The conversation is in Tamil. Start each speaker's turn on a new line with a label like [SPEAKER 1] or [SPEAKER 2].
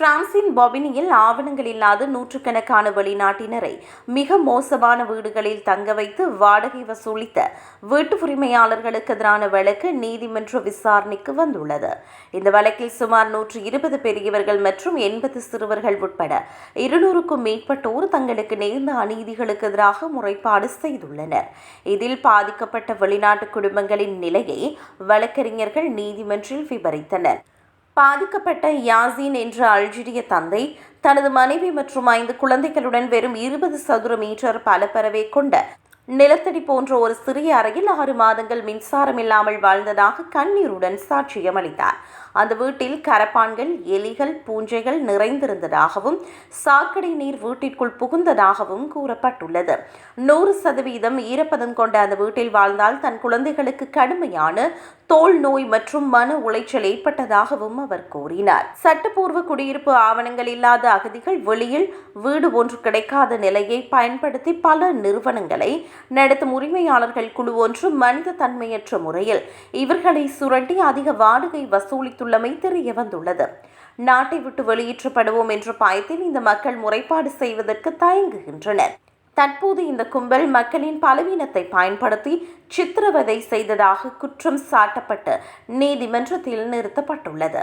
[SPEAKER 1] பிரான்சின் பொபினியில் ஆவணங்கள் இல்லாத நூற்றுக்கணக்கான வெளிநாட்டினரை மிக மோசமான வீடுகளில் தங்க வைத்து வாடகை வசூலித்த வீட்டு உரிமையாளர்களுக்கு எதிரான வழக்கு நீதிமன்ற விசாரணைக்கு வந்துள்ளது. இந்த வழக்கில் சுமார் 120 பெரியவர்கள் மற்றும் 80 சிறுவர்கள் உட்பட 200க்கும் மேற்பட்டோர் தங்களுக்கு நேர்ந்த அநீதிகளுக்கு எதிராக முறைப்பாடு செய்துள்ளனர். இதில் பாதிக்கப்பட்ட வெளிநாட்டு குடும்பங்களின் நிலையை வழக்கறிஞர்கள் நீதிமன்றில் விவரித்தனர். பாதிக்கப்பட்ட யாசின் என்ற அல்ஜீரிய தந்தை தனது மனைவி மற்றும் 5 குழந்தைகளுடன் வெறும் 20 சதுர மீட்டர் பலப்பரவே கொண்ட நிலத்தடி போன்ற ஒரு சிறிய அறையில் 6 மாதங்கள் மின்சாரம் இல்லாமல் வாழ்ந்ததாக கண்ணீருடன் சாட்சியம் அளித்தார். அந்த வீட்டில் கரப்பான்கள், எலிகள், பூஞ்சைகள் நிறைந்திருந்ததாகவும் சாக்கடை நீர் வீட்டிற்குள் புகுந்ததாகவும் கூறப்பட்டுள்ளது. 100% ஈரப்பதம் கொண்ட அந்த வீட்டில் வாழ்ந்தால் தன் குழந்தைகளுக்கு கடுமையான தோல் நோய் மற்றும் மன உளைச்சல் ஏற்பட்டதாகவும் அவர் கூறினார். சட்டப்பூர்வ குடியிருப்பு ஆவணங்கள் இல்லாத அகதிகள் வெளியில் வீடு ஒன்று கிடைக்காத நிலையை பயன்படுத்தி பல நிறுவனங்களை நடத்தும் உரிமையாளர்கள் குழு ஒன்று மனித தன்மையற்ற முறையில் இவர்களை சுரண்டி அதிக வாடகை வசூலித்துள்ளமை தெரிய வந்துள்ளது. நாட்டை விட்டு வெளியேற்றப்படுவோம் என்ற பயத்தில் இந்த மக்கள் முறைப்பாடு செய்வதற்கு தயங்குகின்றனர். தற்போது இந்த கும்பல் மக்களின் பலவீனத்தை பயன்படுத்தி சித்திரவதை செய்ததாக குற்றம் சாட்டப்பட்டு நீதிமன்றத்தில் நிறுத்தப்பட்டுள்ளது.